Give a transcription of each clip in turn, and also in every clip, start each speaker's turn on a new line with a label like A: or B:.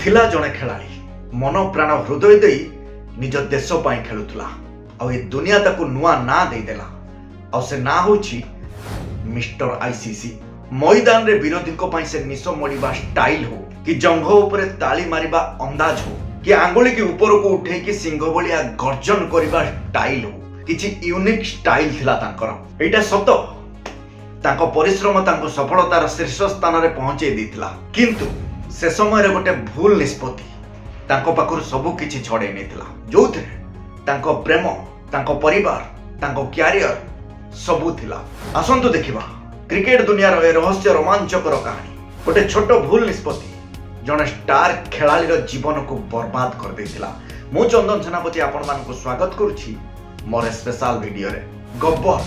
A: थिला जणे खेलाड़ी मन प्राण हृदय दे निज देश पाई खेलुला आ दुनिया ताकू नुआ ना देदेला आ से ना होची मिस्टर आईसीसी। मैदान रे विरोधी को पाई से निश मोड़िबा स्टाइल हो कि जंघ उपरे ताली मारिबा अंदाज हो कि आंगुली की ऊपर को उठे कि सिंह भलिया गर्जन करबा स्टाइल हो किछि यूनिक स्टाइल थिला तांकर। एटा सत तांको परिश्रम तांको सफलतार शीर्ष स्थान रे पहुंचे देथिला, किंतु से समय रे गोटे भूल निष्पत्ति तांको पाखर सब किछि छड़े नेथिला, जोथे तांको प्रेम, तांको परिवार, तांको कैरियर सबू थिला। आसंतु देखिबा क्रिकेट दुनियार ए रहस्य रोमांचकर कहानी। गोटे छोट भूल निष्पत्ति जने स्टार खेलाड़ीर जीवन को बर्बाद कर देथिला। मु चंदन सेनापति आपण मानकु स्वागत करूछि मोर स्पेशल वीडियो रे। गब्बर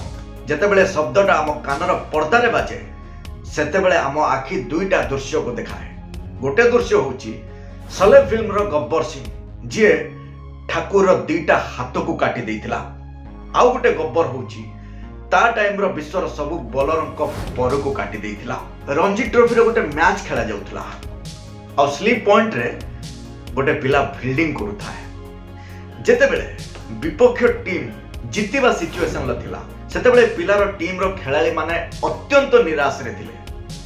A: जेतेबेले शब्दटा आम कानर पर्दारे बाजे सेतेबेले आम आखि दुईटा दृश्य को देखाए। गोटे दृश्य होची सले फिल्म रो गब्बर सिंह जे ठाकुर रो दुईटा हाथ को काटी देथिला। आउ गोटे गब्बर होची ता टाइम रो विश्वर सबु बॉलर को पर को काटी देथिला। रणजी ट्रॉफी रो गोटे मैच खेला जाउथला आ स्लिप पॉइंट रे गोटे पिला फील्डिंग करूथा है। जेतेबेले विपक्ष टीम जितिबा सिचुएशन ला थिला सेतेबेले पिलार टीम रो खेलाड़ी माने अत्यंत निराश रे थिले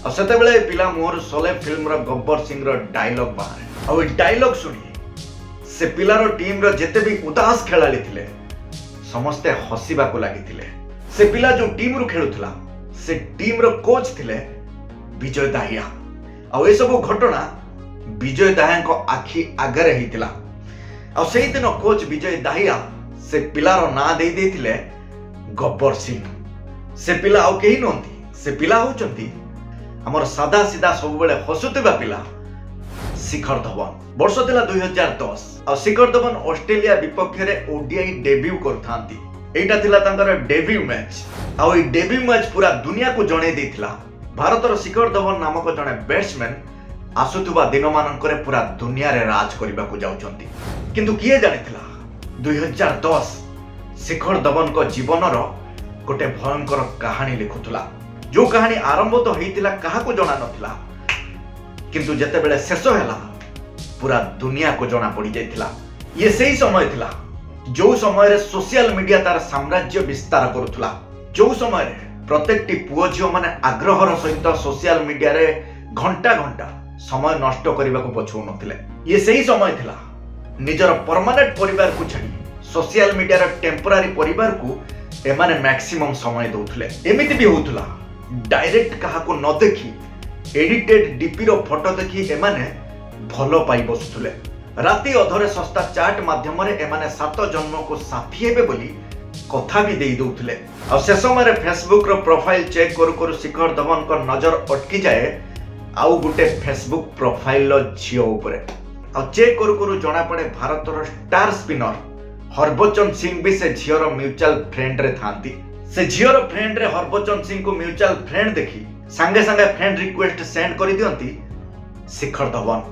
A: आ सेतेबेले पिला मोर सोले फिल्म रो गब्बर सिंह रो डायलॉग बाहर आ डायलॉग सुनी से पिलार टीम रो जेते भी उदास खेलाड़ी थिले समस्ते हसीबा को लागिथिले। से पिला जो टीम रो खेलुथला से टीम रो कोच थिले विजय दाहिया आ ए सब घटना विजय दाहिया को आखि आगरे हितिला। आ सेही दिन कोच विजय दाहिया से पिलार ना दे देथिले गब्बर सिंह। से पिला आउ केही नहंती, से पिला होचंती हमर सादा सीधा सब बेले हसुतिबा पिला शिखर धवन। वर्ष थिला 2010 आ शिखर धवन ऑस्ट्रेलिया विपक्ष रे ओडीआई डेब्यू करथांती। एटा थिला तांकर डेब्यू मैच आ ओई डेब्यू मैच पूरा दुनिया को जणे देथिला भारतर शिखर धवन नामक जणे बैट्समैन आसुथुबा दिन मानकरे पूरा दुनिया रे राज करबा को जाउचंती। किंतु किए जानिथिला 2010 शिखर धवन को जीवनर गोटे भयंकर कहानी लिखुथला। जो कहानी आरंभ तो हेतिला कहा को जणा नथिला, किंतु जेते बेले शेष हैला पूरा दुनिया को जणा पड़ी जाइथिला। ये सही समय थिला जो समय रे सोशल मीडिया तार साम्राज्य विस्तार करुथला, जो समय रे प्रत्येकटी पुओ झियो माने आग्रहर सहित सोशल मीडिया रे घंटा घंटा समय नष्ट करने को पछौ नथिले। ये सही समय थिला निजर परमानेंट परिवार को छाड़ी सोशल मीडिया रे टेम्पररी परिवार को एमाने मैक्सिमम समय दउथले। एमिति भी होउथला डायरेक्ट कहा को न देखी एडिटेड डीपी रो फोटो देखी एमाने भलो पाई बसुथले। राती अधरे सस्ता चाट माध्यम रे एमाने 7 जन्म को साथी हेबे बोली कथा भी देई दउथले। आ से समय रे फेसबुक रो प्रोफाइल चेक करू शिखर धवन को नजर अटकी जाए आउ गुटे फेसबुक प्रोफाइल लो झियो ऊपर आ चेक करू जणा पड़े भारतर स्टार स्पिनर हरभजन सिंह भी से झियोर म्यूचुअल फ्रेंड रे थांती। से झियोर फ्रेंड रे हरभजन सिंह को म्यूचुअल फ्रेंड देखी संगे संगे फ्रेंड रिक्वेस्ट सेंड कर दियंती शिखर धवन,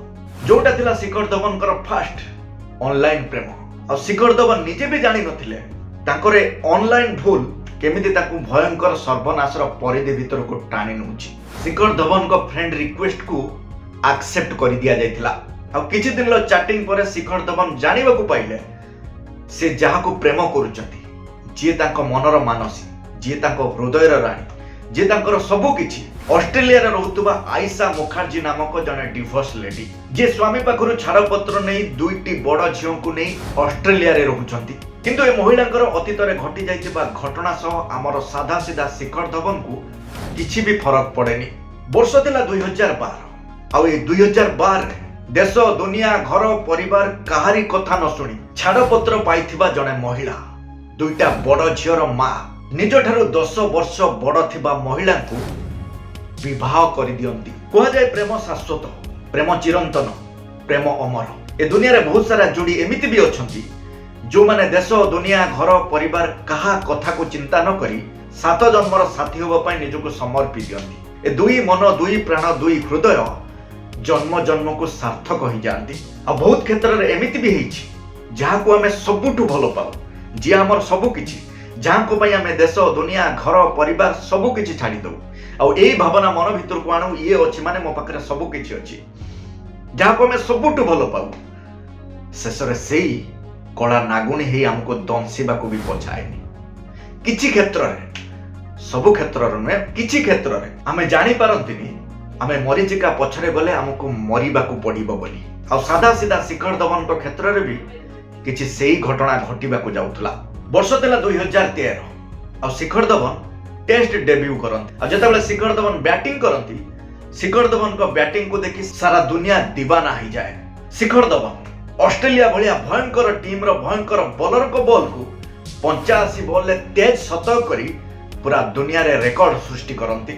A: जोटा थिला शिखर धवन कर फर्स्ट ऑनलाइन प्रेम। आ शिखर धवन निजे भी जानि नथिले तांकरे ऑनलाइन भूल केमिति ताकू भयंकर सर्वनाशर परिधि भीतर को टाणी नउची। शिखर धवन को फ्रेंड रिक्वेस्ट को एक्सेप्ट कर दिया जाइथिला। आ किछि दिन लो चैटिंग पर शिखर धवन जानिबा को पाइले से जहा को प्रेम करूचंती, जे तांको मनर मानसी, जे तांको हृदयर रानी, जे तांकर सबु किछि ऑस्ट्रेलिया रे रहउतबा आयशा मुखर्जी नामक जने डिवोर्स लेडी जे स्वामी पाखरु छाड़पत्र नै दुईटी बड़ झियो को नै ऑस्ट्रेलिया रे रहउचंती। किंतु ए महिलांकर अतीत रे घटी जाइतिबा घटना सह हमर सादा सीधा शिखर धवन को किछि भी फरक पड़ेनी। वर्ष थिला 2012 आ ए 2012 रे देश दुनिया घर परिवार कहारी कथा न सुनी छाड़पत्र पाइथिबा जने महिला दुईटा बड़ झियोर मां निज ठारू 10 वर्ष बड़ थिबा महिला को विवाह कर दियंती। कहा जाए प्रेम शाश्वत, प्रेम चिरंतन, प्रेम अमर। ए दुनिया रे बहुत सारा जोड़ी एमिति भी अछंती जो माने देश दुनिया घर परिवार कहा कथा को चिंता न करी 7 जन्मर साथी होबा पई निजको समर्पि दियंती। ए दुई मन, दुई प्राण, दुई हृदय जन्म जन्म को सार्थक हो जाती। आ बहुत क्षेत्र रे एमिति भी हेछि जहा को हमें सबुठु भलो पाऊ, जे हमर सबु किछि जहा को पई हमें देश दुनिया घर परिवार सबु किछि छाड़ी दउ आ एई भावना मन भीतर को आणु ये अछि माने मो पाखरे सबु किछि अछि जहाँ को सबुठ भल पाऊ शेष से कला नागुणी ही आमको दंशिबा को भी पछाएनी किछि क्षेत्र रे सबु क्षेत्र नुहे किछि क्षेत्र रे आमे जानि पारंतिनी आमे मरीचिका पछरे गले हमको मरिबा को पड़िबो बोली आ सादा सीधा शिखर धवन को क्षेत्र रे भी किछि सेही घटना घटिबा को जाउतला वर्ष देला 2013 आ शिखर धवन टेस्ट डेब्यू करंती आ जेतेबेले शिखर धवन बैटिंग करंती शिखर धवन को बैटिंग को देखि सारा दुनिया दीवाना हो जाए शिखर धवन ऑस्ट्रेलिया भलिया भयंकर टीम रो भयंकर बॉलर को बॉल को 85 बॉल ले तेज शतक करी पूरा दुनिया रे रिकॉर्ड सृष्टि करंती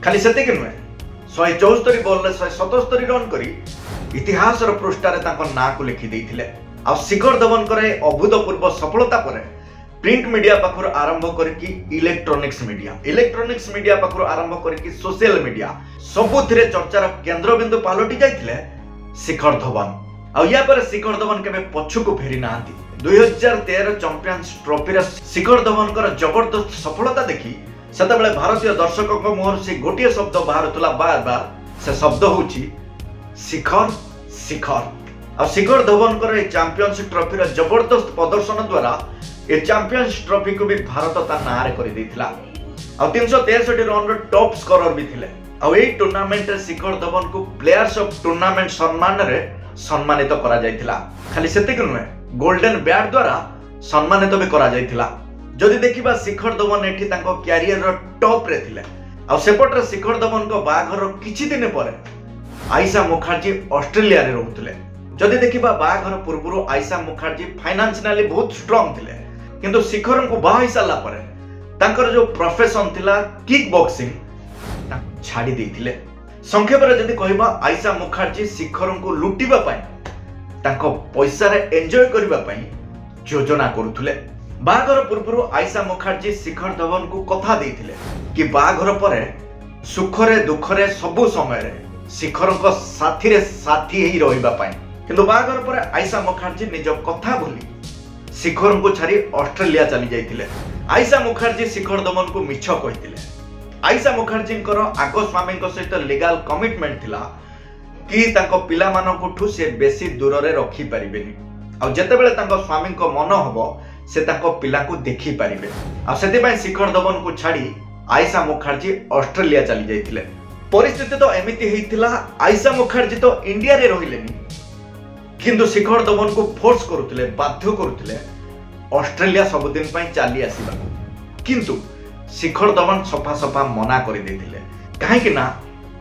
A: खाली सेते के नुहे 174 बॉल ले 177 रन करी इतिहास रो पृष्ठा रे ताको ना को लिखि देथिले आ शिखर धवन करे अभूतपूर्व सफलता परे प्रिंट मीडिया पाखर आरंभ करके इलेक्ट्रॉनिक्स मीडिया पाखर आरंभ करके सोशल मीडिया सबुथिरे चर्चार केंद्र बिंदु पालटी जाइथिले शिखर धवन आ या पर शिखर धवन केबे पछुको फेरी नांती 2013 चैंपियंस ट्रॉफी रे शिखर धवन कर जबरदस्त सफलता देखी सेतबेले भारतीय दर्शकों को मुहर से गोटिए शब्द बाहरतला बार बार से शब्द होची शिखर शिखर आ शिखर धवन कर चैंपियंस ट्रॉफी रे जबरदस्त प्रदर्शन द्वारा ए चैंपियंस ट्रॉफी को भी भारत ता नारे कर देथिला आ 363 रन रो टॉप स्कोरर भी थिले आ ए टूर्नामेंट रे शिखर धवन को प्लेयर्स ऑफ टूर्नामेंट सम्मान रे सम्मानित करा जायतिला खाली सेतिक नुहे गोल्डन बैट द्वारा सम्मानित भी करा जायतिला जदि देखिबा शिखर धवन एठी तांको कैरियर रो टॉप रे थिले आ सेपट रे शिखर धवन को बाघर किछि दिन परे आयशा मुखर्जी ऑस्ट्रेलिया रे रहउतले जदि देखिबा बाघर पूर्वरु आयशा मुखर्जी फाइनेंशियली बहुत स्ट्रांग थिले किंतु शिखर को बाहा ही साला परे तांकर जो प्रोफेशन थिला किक बॉक्सिंग छाड़ी देथिले संक्षेप रे जदि कहबा आयशा मुखर्जी शिखर को लुटिबा पई तांको पैसा रे एन्जॉय करबा पई योजना करूथले बाघर पूर्वरु आयशा मुखर्जी शिखर धवन को कथा देथिले कि बाघर परे सुख रे दुख रे सब समय रे शिखर को साथी रे साथी ही रहिबा पई किंतु बाघर परे आयशा मुखर्जी निज कथा भूली शिखर को छाड़ी ऑस्ट्रेलिया चली जाइथिले आयशा मुखर्जी शिखर धवन को मिछ कहिथिले आयशा मुखर्जी आग स्वामी सहित लीगल कमिटमेंट थिला कि तांको पिला मानकु ठु से बेसी दूर रे रखी परिबेनी आ जेतेबेले तांको स्वामी को मन हबो से तांको पिला को देखि परिबे आ सेति पय शिखर धवन को छाड़ी आयशा मुखर्जी ऑस्ट्रेलिया चली जाइथिले परिस्थिति तो एमिति हेइथिला आयशा मुखर्जी तो इंडिया रे रहिलेनी किंतु शिखर धवन को फोर्स करूथिले बाध्य करूथिले ऑस्ट्रेलिया सब दिन पय चली आसीबा किंतु शिखर धवन सफा सफा मना कर देथिले काहे कि ना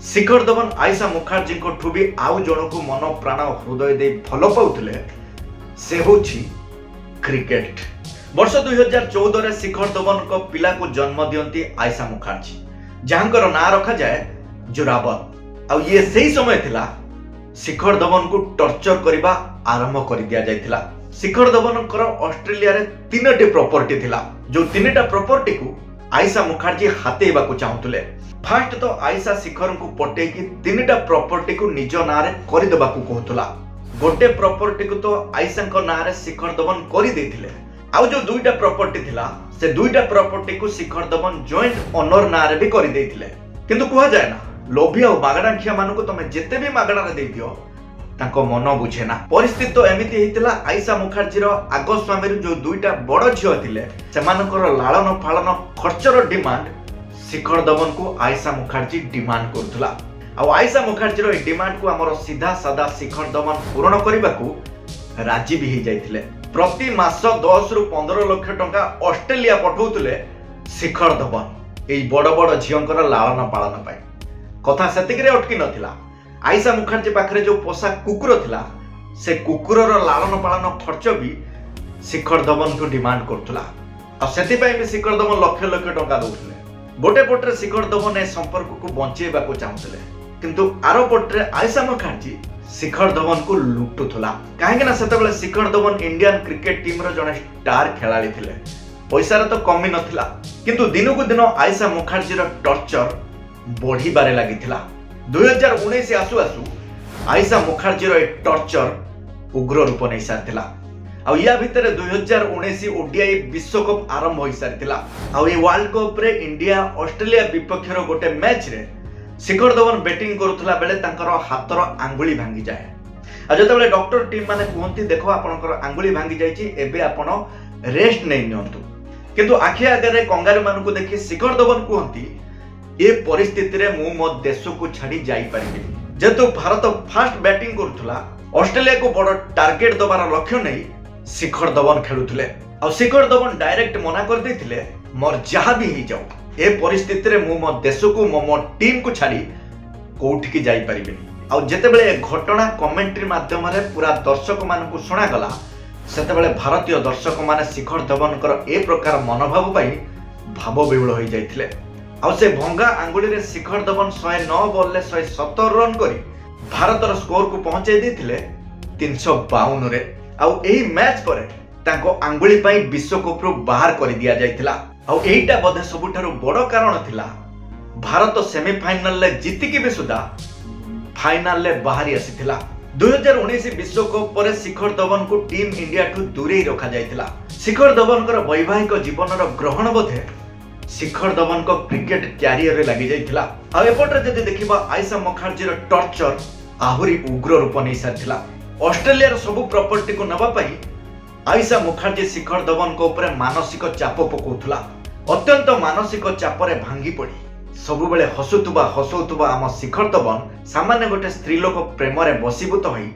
A: शिखर धवन आयशा मुखर्जी को ठुबी आउ जण को मन प्राण हृदय दे भलो पाउथिले से होछि क्रिकेट वर्ष 2014 रे शिखर धवन को पिला को जन्म दियंती आयशा मुखर्जी जहांकर ना रखा जाए जोरावर आ ये सही समय थिला शिखर धवन को टॉर्चर करिबा आरंभ कर दिया जायतिला शिखर धवन कर ऑस्ट्रेलिया रे 3टी प्रॉपर्टी थिला जो 3टा प्रॉपर्टी को आयशा मुखर्जी हातेबा को चाहुतले फास्ट तो आयशा शिखर को पटे कि 3टा प्रॉपर्टी को निज नारे करि देबा को कहतला गोटे प्रॉपर्टी को तो आयशा को नारे शिखर धवन करि देथिले आ जो 2टा प्रॉपर्टी थिला से 2टा प्रॉपर्टी को शिखर धवन जॉइंट ओनर नारे भी करि देथिले किंतु कहा जाय ना लोभी और मागणाखिया मान को तमे जेते भी मागणा रे देदियो ताको मन बुझे ना परिस्थिति तो एमिति हेतिला आयशा मुखर्जी रो आगो स्वामी जो 2टा बड़ झियो थिले सेमानकर लालन फालन खर्चर डिमांड शिखर धवन को आयशा मुखर्जी डिमांड करथुला आ आयशा मुखर्जी रो डिमांड को हमर सीधा सादा शिखर धवन पूर्ण करबा को राजी भी हो जाइथिले प्रति मास 10 रु 15 लाख टंका ऑस्ट्रेलिया पठौतले शिखर धवन एई बड़ बड़ झियंकर लालन पालन पाई कथा सेतिक रे अटकी नथिला आयशा मुखर्जी पाखरे जो पोषा कुकुर थिला से कुकुर रो लालन पालन खर्च भी शिखर धवन को डिमांड करथुला आ सेति पय भी शिखर धवन लाख लाख टंका दउथले गोटे पटरे शिखर धवन ए संपर्क को बंचेबा को चाहुतले किंतु आरो पटरे आयशा मुखर्जी शिखर धवन को लुटुथुला काहे ना सेतबेले Shikhar Dhawan Indian cricket team रो जने स्टार खेलाड़ी थिले पैसा रे तो कमी नथिला किंतु दिनो को दिन आयशा मुखर्जी रो टॉर्चर बढ़ी बारे लागिथिला 2019 आसु आसु आयशा मुखर्जी रो टॉर्चर उग्र रूप नै सारथिला आ या भितरे 2019 ओडीआई विश्व कप आरंभ होई सारथिला आ ए वर्ल्ड कप रे इंडिया ऑस्ट्रेलिया विपक्ष रो गोटे मैच रे शिखर धवन बैटिंग करूथला बेले तांकर हातर आंगुली भांगी जाए ଯେତେବେଳେ डॉक्टर टीम माने कहती देख आपनकर आंगुली भांगी जाइछि एबे आपण रेस्ट नै नियंतु किंतु आखि आगे कंगारू मान को देखि शिखर धवन कहती ए परिस्थिति रे मु मो देश को छाड़ी जाई परिबे जेतु भारत फास्ट बैटिंग करुथला ऑस्ट्रेलिया को बड़ टार्गेट दबार लक्ष्य नै शिखर धवन खेलुथले आ शिखर धवन डायरेक्ट मना कर देथिले मोर जहा भी ही जाऊ ए परिस्थिति रे मु मो देश को मो टीम को छाड़ी कोठी की जाई परिबेनी आ जेतेबेले घटना कमेंट्री माध्यम रे पूरा दर्शक मान को सुना गला सेतेबेले भारतीय दर्शक माने शिखर धवनकर ए प्रकार मनोभाव पाई भाव विहुल हो जाइथिले आ से भंगा आंगुली रे शिखर धवन 109 बॉल ले 117 रन करी भारतर स्कोर को पहुंचाई देथिले 352 रे आ एही मैच परे तांको आंगुली पाई विश्वकप रु बाहर कर दिया जाइथिला आ एईटा बधे सबुठारु बड़ कारण थिला भारत सेमीफाइनल ले जीतिकी भी सुधा फाइनल ले बाहरी आसीथिला 2019 विश्वकप पर शिखर धवन को टीम इंडिया ठू दूरे रखा जाइथिला शिखर धवन वैवाहिक जीवन ग्रहण बोधे शिखर धवन को क्रिकेट क्यारियर रे लगी जाइथिला आ एपटे जदि देखिबा आयशा मुखर्जी रो टॉर्चर आहुरी उग्र रूप नै सारथिला ऑस्ट्रेलिया रो सब प्रॉपर्टी को नबा पई आयशा मुखर्जी शिखर धवन को ऊपर मानसिक चाप पकोथुला अत्यंत मानसिक चाप रे भांगी पड़ी सब बेले हसुथुबा आम शिखर धवन सामान्य गोटे स्त्री लोक प्रेम रे बसीभूत होई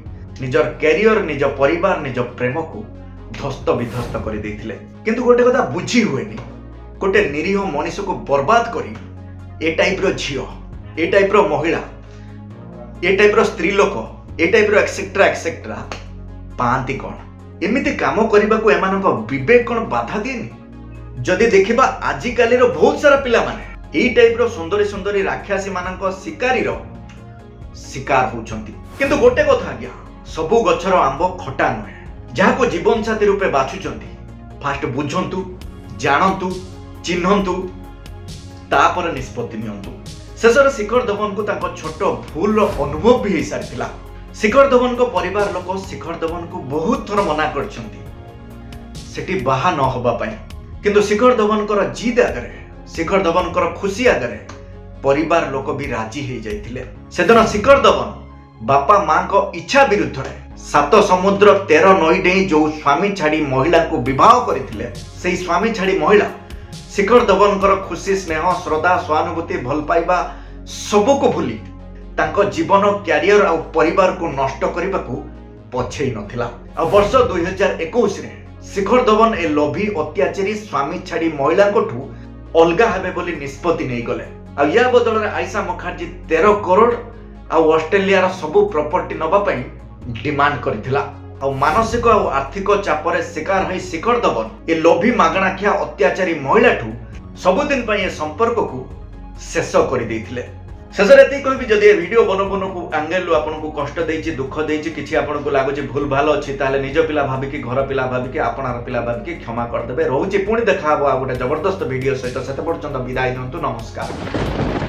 A: निजर कैरियर निज परिवार निज प्रेम को ध्वस्त विध्वस्त कर देथिले किंतु गोटे कथा बुझी हुएनी गोटे निरीह मनीष को बर्बाद करी ए टाइप रो झियो ए टाइप रो महिला ए टाइप रो स्त्री लोक ए टाइप रो एक्सेट्रा पांती कोन एमिति काम करबा को एमानक विवेक कोन बाधा दिनी जदि देखिबा आजि काली रो बहुत सारा पिला माने एई टाइप रो सुंदरी राक्षसी मानक शिकार होउछंती किंतु गोटे कथा आज्ञा सबु गछर आंब खटा नुहे जहा को जीवन साथी रूपे बाछुचंती फास्ट बुझंतु जानंतु चिन्हंतु तापर निष्पत्ति नियंतु शेषर शिखर धवन को ताको छोट भूल रो अनुभव भी हो सारिथिला शिखर धवन को परिवार लोक शिखर धवन को बहुत थर मना करछंती सेठी बाहा न होबा पई किंतु शिखर धवन कर जिद आगरे शिखर धवन कर खुशी आगरे परिवार लोक भी राजी हो जाइथिले सेदिन शिखर धवन बापा मां को इच्छा विरुद्ध रे 7 समुद्र 13 नई डेई जो स्वामी छाड़ी महिला को विवाह करथिले सेही स्वामी छाड़ी महिला शिखर धवन कर खुशी स्नेह श्रद्धा स्वानुभूति भल पाइबा सब को भूली तांको जीवन कैरियर आ परिवार को नष्ट करबा को पछेई नथिला आ वर्ष 2021 रे शिखर धवन ए लोभी अत्याचारी स्वामी छाड़ी महिला को ठू अलगा हेबे बोली निष्पत्ति नै गले आ या बदल रे आयशा मुखर्जी 13 करोड़ आ ऑस्ट्रेलिया रा सब प्रॉपर्टी नबा पई डिमांड करथिला आ मानसिक आ आर्थिक चाप रे शिकार होई शिखर धवन ए लोभी मागणा खिया अत्याचारी महिला ठू सब दिन पई ए संपर्क को शेष कर देथिले शेषरे एति कहबी जदि ए वीडियो बनबन को एंगल लो आपन को कष्ट देछि दुख देछि किछि आपन को लागुछि भूल भाल अछि ताले निज पिला भाबी कि घर पिला भाबी कि आपनार पिला भाबी कि क्षमा कर देबे रहउछि पुणी देखा हबो आ गोटे जबरदस्त वीडियो सहित सेते पर्यंत विदाय दंतु नमस्कार।